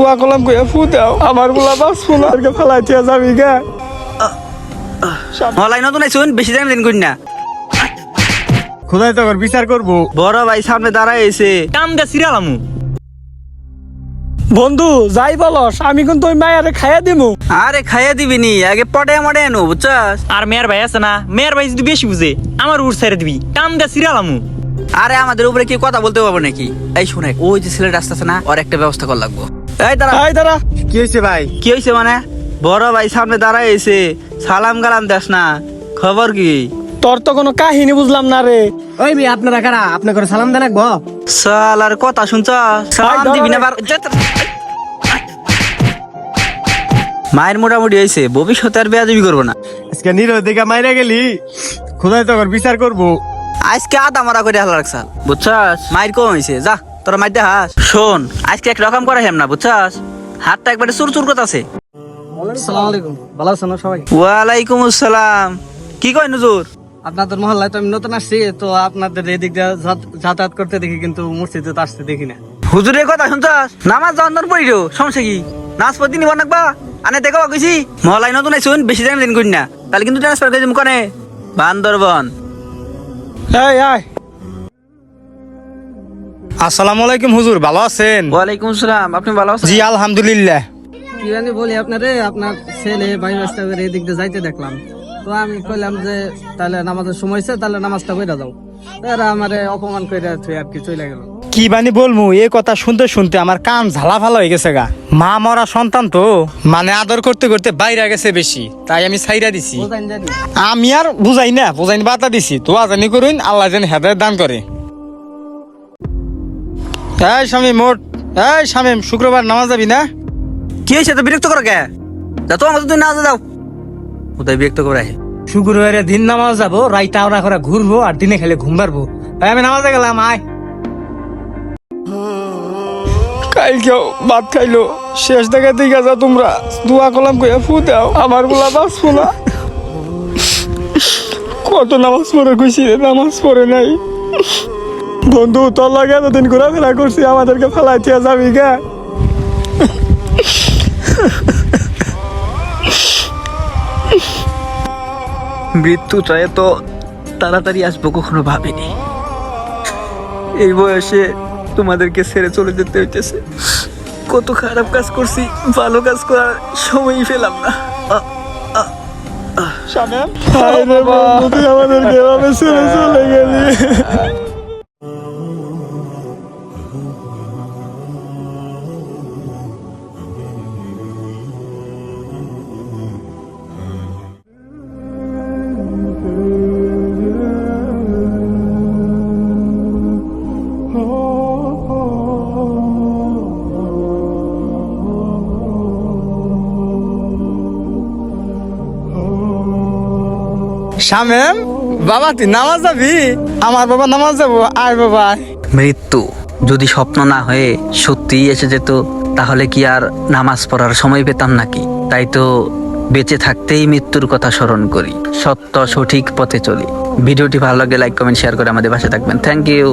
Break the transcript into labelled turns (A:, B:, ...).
A: দোয়া কলাম কইয়া ফু দাও আমার বুলা বাস ফুলারকে ফেলাইতে যাবি গা
B: মলাই নতুন আইছুন বেশি টাইম দিন করি না
A: খোদাই তো বিচার করবো
B: বড় ভাই সামনে দাঁড়ায় এসে
C: কাম দে সিরিয়ালামু
A: বন্ধু যাই বলস আমি কিন্তু ওই মায়ারে খাইয়া দিমু।
B: আরে খাইয়া দিবি নি আগে পটে মটে এনো বুঝছস।
C: আর মেয়ের ভাই আছে না, মেয়ের ভাই যদি বেশি বুঝে আমার উড় ছেড়ে দিবি, কাম দে সিরিয়ালামু।
B: আরে আমাদের উপরে কি কথা বলতে পারবো নাকি? এই শুনে ওই যে ছেলেটা আসতেছে না, ওর একটা ব্যবস্থা করা লাগবো। এই দাঁড়া
A: কি হয়েছে ভাই?
B: কি হয়েছে মানে? বড় ভাই সামনে দাঁড়ায় এসে সালাম গালাম দেস না, খবর কি?
A: তোর তো কোনো কাহিনী বুঝলাম না রে।
D: ওই মেয়ে আপনারা কারা? আপনি করে সালাম দেন একবো?
B: সালার কথা শুনছ? সালাম দিবি না বার মায়ের মোটামুটি হয়েছে, ভবিষ্যতে আর বেয়াদবি করবো না।
A: আজকে নিরয় দিকে মাইরা গেলি খোদাই তো বিচার করবো।
B: আজকে আদা মারা করে হাল রাখছ বুঝছস। মায়ের কম হয়েছে, যা তোরা মাইর দে হাস। শোন আজকে এক রকম করে হেম না বুঝছস, হাতটা একবারে চুর চুর করতেছে।
D: আসসালামু আলাইকুম, ভালো আছেন সবাই?
B: ওয়ালাইকুম আসসালাম। কি কয় নজর?
D: আপনাদের মহল্লায় তো আমি নতুন আসছি, তো আপনাদের এদিক দিয়ে যাতায়াত করতে দেখি, কিন্তু মসজিদে তো আসতে দেখি না।
B: হুজুরের কথা শুনছস? নামাজ যখন পড়িল সমস্যা কি? নাচ প্রতি নিব নাকবা আনে দেখো কইছি মহলাই নতুন আইছুন বেশি টাইম দিন করি না, তাহলে কিন্তু ট্রান্সফার করে দিম কোনে বান্দরবন।
A: এই আয়। আসসালামু আলাইকুম হুজুর, ভালো আছেন?
B: ওয়ালাইকুম আসসালাম, আপনি ভালো আছেন?
A: জি আলহামদুলিল্লাহ।
D: কি জানি বলি আপনারে, আপনার ছেলে ভাই বাচ্চা করে এদিক দিয়ে যাইতে দেখলাম, তো আমি কইলাম যে তাহলে নামাজের সময় হয়েছে, তাহলে নামাজটা কইরা যাও। তারা আমারে অপমান করে আর কি চলে গেল।
A: কি বানি বলমু, এই কথা শুনতে শুনতে আমার কান ঝালা ভালো হয়ে গেছে গা। মা মরা সন্তান তো মানে আদর করতে করতে বাইরে গেছে বেশি, তাই আমি ছাইরা দিছি।
D: বোঝাইন জানি
A: আমি আর বুঝাই না, বুঝাইন বাতা দিছি। তো আজানি করুন, আল্লাহ যেন হেদায়েত দান করে। এই শামিম মোট, এই শামিম শুক্রবার নামাজ যাবি না?
B: কি হয়েছে তো বিরক্ত করো কে? যা তো আমাদের তুই না যাও কোথায় বিরক্ত করে।
D: শুক্রবারে দিন নামাজ যাবো, রাইটা ওরা করে ঘুরবো, আর দিনে খেলে ঘুম পারবো। আমি নামাজে গেলাম, আয়।
A: কালকেও ভাত খাইলো, শেষ দেখা দিকে যা তোমরা দোয়া কলাম কইয়া ফু দাও আমার গুলা বাস ফুলা। কত নামাজ পড়ে কইছি, নামাজ পড়ে নাই। বন্ধু তোর লাগে এতদিন ঘোরাফেরা করছি, আমাদেরকে ফেলাইতে যাবি গা?
B: মৃত্যু চায় তো তাড়াতাড়ি আসবো কখনো ভাবিনি। এই বয়সে তোমাদেরকে ছেড়ে চলে যেতে হইতেছে। কত খারাপ কাজ করছি, ভালো কাজ করার সময়ই পেলাম না।
A: শামিম, হায় রে বন্ধু, তুই আমাদেরকে এভাবে ছেড়ে চলে গেলি। শামিম বাবা, তুই নামাজ যাবি? আমার বাবা নামাজ যাবো, আয় বাবা।
B: মৃত্যু যদি স্বপ্ন না হয়ে সত্যিই এসে যেত, তাহলে কি আর নামাজ পড়ার সময় পেতাম নাকি? তাই তো বেঁচে থাকতেই মৃত্যুর কথা স্মরণ করি, সত্য সঠিক পথে চলি। ভিডিওটি ভালো লাগলে লাইক কমেন্ট শেয়ার করে আমাদের পাশে থাকবেন। Thank you.